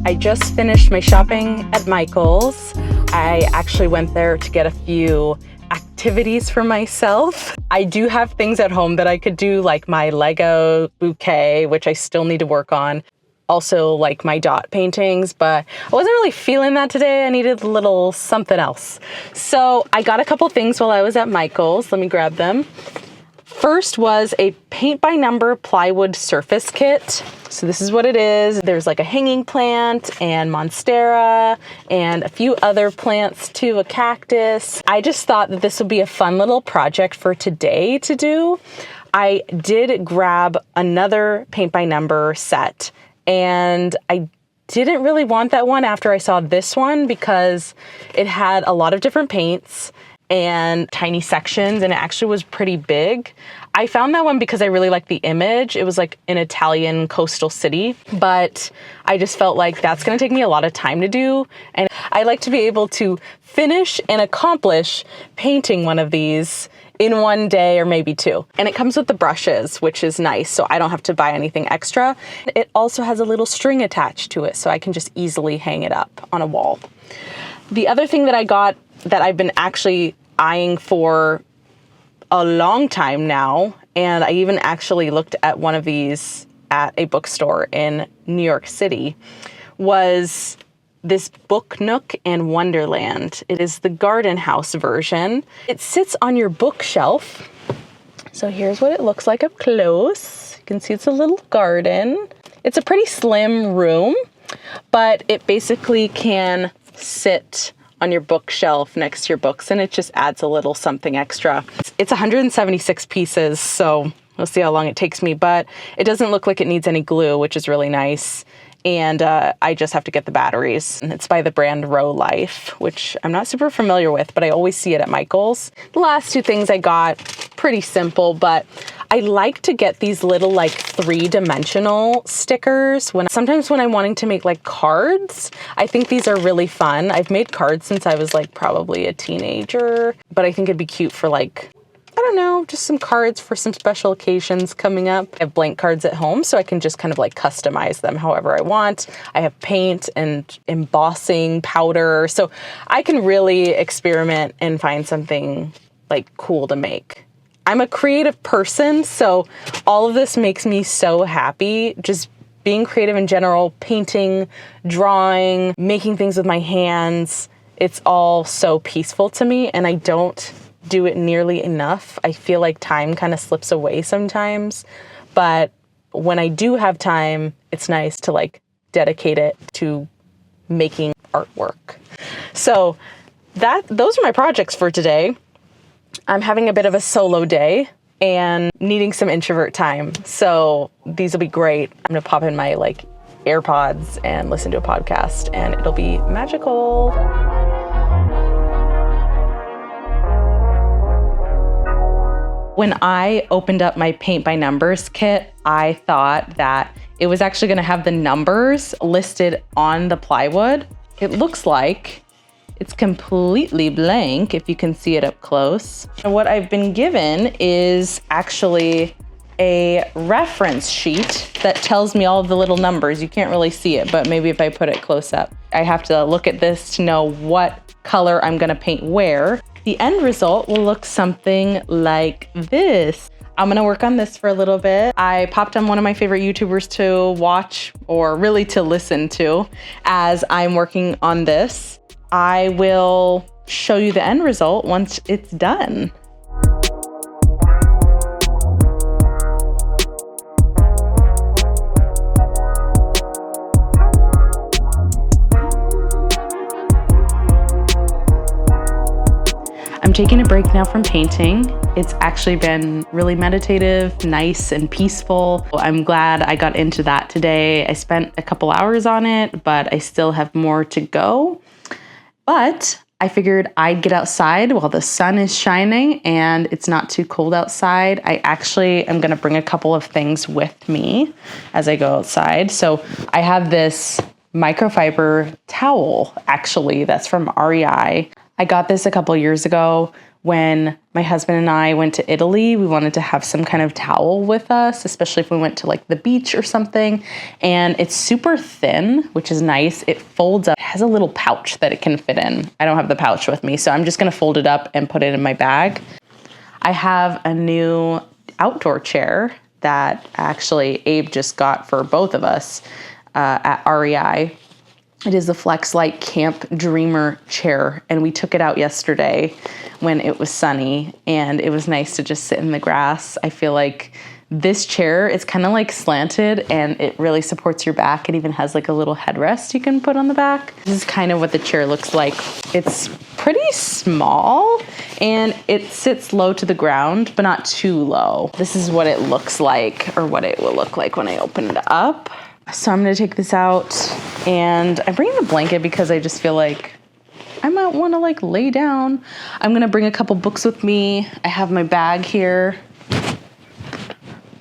I just finished my shopping at Michael's. I actually went there to get a few activities for myself. I do have things at home that I could do, like my Lego bouquet, which I still need to work on. Also like my dot paintings, but I wasn't really feeling that today. I needed a little something else. So I got a couple things while I was at Michael's. Let me grab them. First was a paint by number plywood surface kit. So this is what it is. There's like a hanging plant and monstera and a few other plants too, a cactus. I just thought that this would be a fun little project for today to do. I did grab another paint by number set, and I didn't really want that one after I saw this one because it had a lot of different paints and tiny sections, and it actually was pretty big. I found that one because I really liked the image. It was like an Italian coastal city, but I just felt like that's gonna take me a lot of time to do. And I like to be able to finish and accomplish painting one of these in one day or maybe two. And it comes with the brushes, which is nice, so I don't have to buy anything extra. It also has a little string attached to it, so I can just easily hang it up on a wall. The other thing that I got that I've been actually eyeing for a long time now, and I even actually looked at one of these at a bookstore in New York City, was this Book Nook and Wonderland. It is the garden house version. It sits on your bookshelf. So here's what it looks like up close. You can see it's a little garden. It's a pretty slim room, but it basically can sit on your bookshelf next to your books, and it just adds a little something extra. It's 176 pieces, so we'll see how long it takes me, but it doesn't look like it needs any glue, which is really nice. And I just have to get the batteries. And it's by the brand Row Life, which I'm not super familiar with, but I always see it at Michael's. The last two things I got, pretty simple, but I like to get these little like 3-dimensional stickers. Sometimes when I'm wanting to make like cards, I think these are really fun. I've made cards since I was like probably a teenager, but I think it'd be cute for like, I don't know, just some cards for some special occasions coming up. I have blank cards at home, so I can just kind of like customize them however I want. I have paint and embossing powder, so I can really experiment and find something like cool to make. I'm a creative person, so all of this makes me so happy. Just being creative in general, painting, drawing, making things with my hands, it's all so peaceful to me, and I don't do it nearly enough. I feel like time kind of slips away sometimes, but when I do have time, it's nice to like dedicate it to making artwork. So those are my projects for today. I'm having a bit of a solo day and needing some introvert time, so these will be great. I'm gonna pop in my like AirPods and listen to a podcast, and it'll be magical. When I opened up my paint by numbers kit, I thought that it was actually gonna have the numbers listed on the plywood. It looks like it's completely blank, if you can see it up close. And what I've been given is actually a reference sheet that tells me all of the little numbers. You can't really see it, but maybe if I put it close up. I have to look at this to know what color I'm gonna paint where. The end result will look something like this. I'm gonna work on this for a little bit. I popped on one of my favorite YouTubers to watch, or really to listen to, as I'm working on this. I will show you the end result once it's done. I'm taking a break now from painting. It's actually been really meditative, nice and peaceful. I'm glad I got into that today. I spent a couple hours on it, but I still have more to go. But I figured I'd get outside while the sun is shining and it's not too cold outside. I actually am gonna bring a couple of things with me as I go outside. So I have this microfiber towel, actually, that's from REI. I got this a couple years ago when my husband and I went to Italy, we wanted to have some kind of towel with us, especially if we went to like the beach or something. And it's super thin, which is nice. It folds up, it has a little pouch that it can fit in. I don't have the pouch with me, so I'm just gonna fold it up and put it in my bag. I have a new outdoor chair that actually Abe just got for both of us at REI. It is the Flex Light Camp Dreamer chair, and we took it out yesterday when it was sunny, and it was nice to just sit in the grass. I feel like this chair is kind of like slanted, and it really supports your back. It even has like a little headrest you can put on the back. This is kind of what the chair looks like. It's pretty small, and it sits low to the ground, but not too low. This is what it looks like, or what it will look like when I open it up. So I'm gonna take this out, and I'm bringing the blanket because I just feel like I might wanna like lay down. I'm gonna bring a couple books with me. I have my bag here.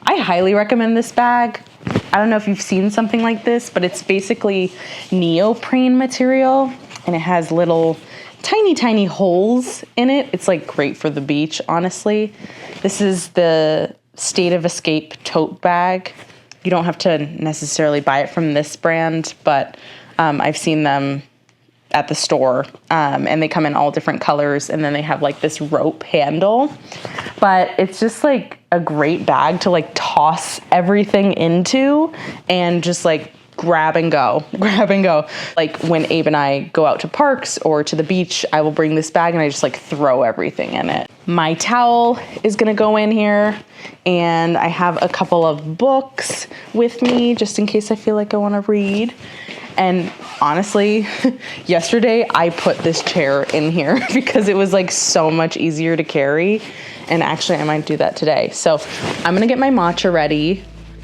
I highly recommend this bag. I don't know if you've seen something like this, but it's basically neoprene material, and it has little tiny holes in it. It's like great for the beach, honestly. This is the State of Escape tote bag. You don't have to necessarily buy it from this brand, but I've seen them at the store, and they come in all different colors, and then they have like this rope handle. But it's just like a great bag to like toss everything into and just like grab and go. Like when Abe and I go out to parks or to the beach, I will bring this bag and I just like throw everything in it. My towel is gonna go in here, and I have a couple of books with me just in case I feel like I wanna read. And honestly, yesterday I put this chair in here because it was like so much easier to carry. And actually I might do that today. So I'm gonna get my matcha ready.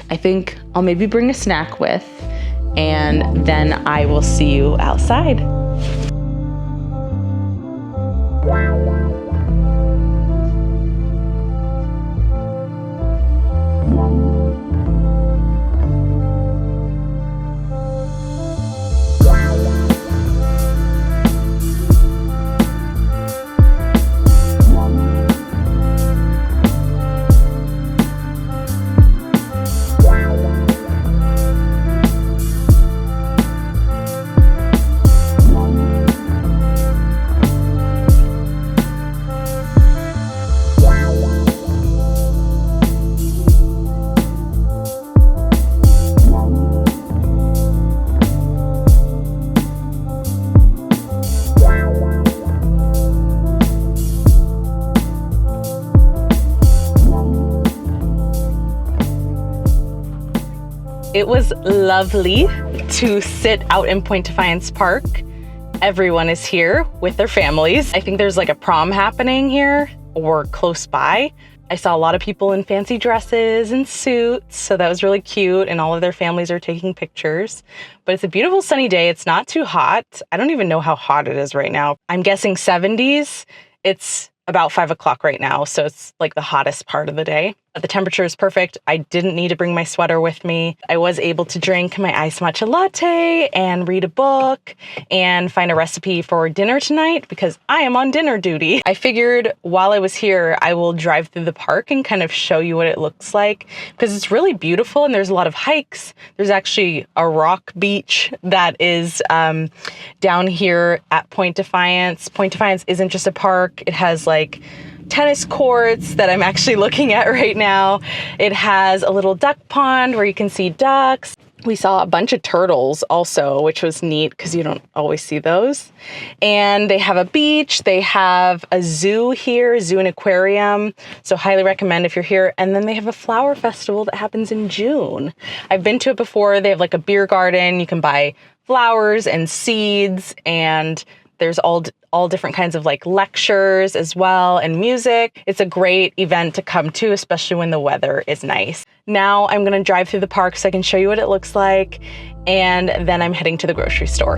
I think I'll maybe bring a snack with, and then I will see you outside. It was lovely to sit out in Point Defiance Park. Everyone is here with their families. I think there's like a prom happening here or close by. I saw a lot of people in fancy dresses and suits, so that was really cute, and all of their families are taking pictures. But it's a beautiful sunny day. It's not too hot. I don't even know how hot it is right now. I'm guessing 70s. It's about 5 o'clock right now, so it's like the hottest part of the day. But the temperature is perfect. I didn't need to bring my sweater with me. I was able to drink my iced matcha latte and read a book and find a recipe for dinner tonight because I am on dinner duty. I figured while I was here, I will drive through the park and kind of show you what it looks like because it's really beautiful and there's a lot of hikes. There's actually a rock beach that is down here at Point Defiance. Point Defiance isn't just a park. It has like tennis courts that I'm actually looking at right now. It has a little duck pond where you can see ducks. We saw a bunch of turtles also, which was neat because you don't always see those. And they have a beach. They have a zoo here, zoo and aquarium. So highly recommend if you're here. And then they have a flower festival that happens in June. I've been to it before. They have like a beer garden. You can buy flowers and seeds, and there's all different kinds of like lectures as well and music. It's a great event to come to, especially when the weather is nice. Now I'm gonna drive through the park so I can show you what it looks like, and then I'm heading to the grocery store.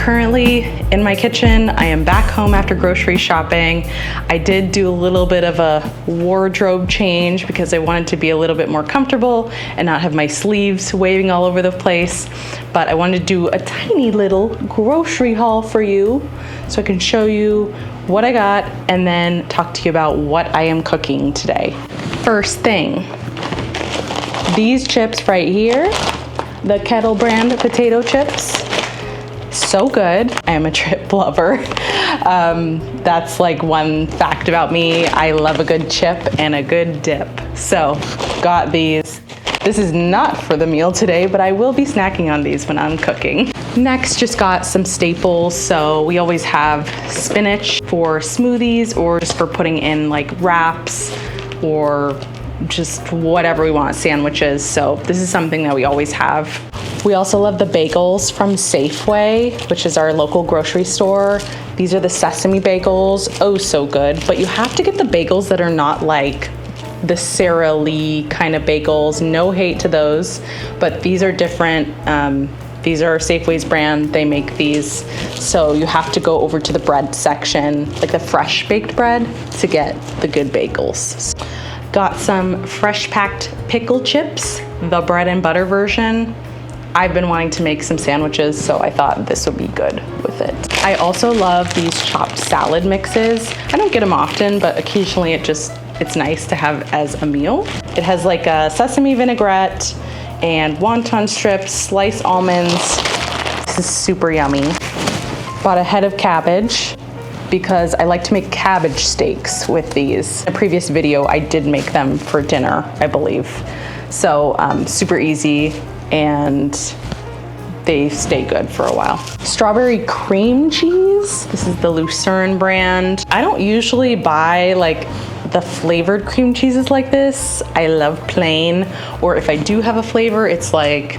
currently in my kitchen. I am back home after grocery shopping. I did do a little bit of a wardrobe change because I wanted to be a little bit more comfortable and not have my sleeves waving all over the place. But I wanted to do a tiny little grocery haul for you so I can show you what I got and then talk to you about what I am cooking today. First thing, these chips right here, the Kettle brand potato chips. So good. I am a chip lover. That's like one fact about me. I love a good chip and a good dip. So got these. This is not for the meal today, but I will be snacking on these when I'm cooking. Next, just got some staples. So we always have spinach for smoothies or just for putting in like wraps or just whatever we want, sandwiches. So this is something that we always have. We also love the bagels from Safeway, which is our local grocery store. These are the sesame bagels. Oh, so good. But you have to get the bagels that are not like the Sara Lee kind of bagels. No hate to those, but these are different. These are Safeway's brand. They make these. So you have to go over to the bread section, like the fresh baked bread, to get the good bagels. Got some fresh packed pickle chips, the bread and butter version. I've been wanting to make some sandwiches, so I thought this would be good with it. I also love these chopped salad mixes. I don't get them often, but occasionally it's nice to have as a meal. It has like a sesame vinaigrette and wonton strips, sliced almonds. This is super yummy. Bought a head of cabbage because I like to make cabbage steaks with these. In a previous video, I did make them for dinner, I believe. So super easy, and they stay good for a while. Strawberry cream cheese. This is the Lucerne brand. I don't usually buy like the flavored cream cheeses like this. I love plain, or if I do have a flavor, it's like,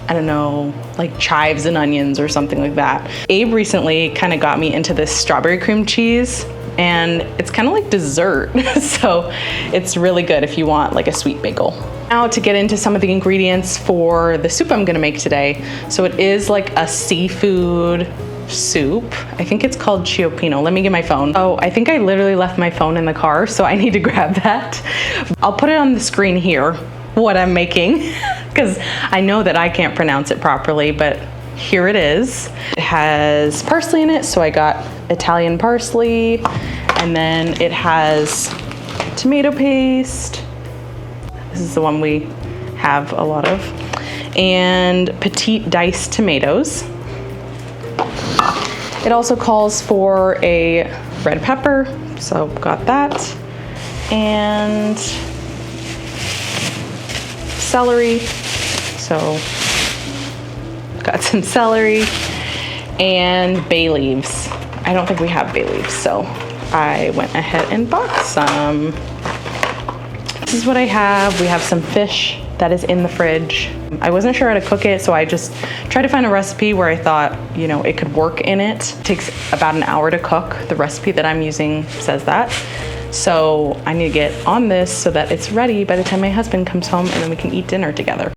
I don't know, like chives and onions or something like that. Abe recently kind of got me into this strawberry cream cheese, and it's kind of like dessert. So it's really good if you want like a sweet bagel. Now to get into some of the ingredients for the soup I'm gonna make today. So it is like a seafood soup. I think it's called Cioppino. Let me get my phone. Oh, I think I literally left my phone in the car, so I need to grab that. I'll put it on the screen here, what I'm making, because I know that I can't pronounce it properly, but here it is. It has parsley in it, so I got Italian parsley, and then it has tomato paste. This is the one we have a lot of, and petite diced tomatoes. It also calls for a red pepper, so got that, and celery, so got some celery, and bay leaves. I don't think we have bay leaves, so I went ahead and bought some. This is what I have. We have some fish that is in the fridge. I wasn't sure how to cook it, so I just tried to find a recipe where I thought, you know, it could work in it. It takes about an hour to cook. The recipe that I'm using says that. So I need to get on this so that it's ready by the time my husband comes home, and then we can eat dinner together.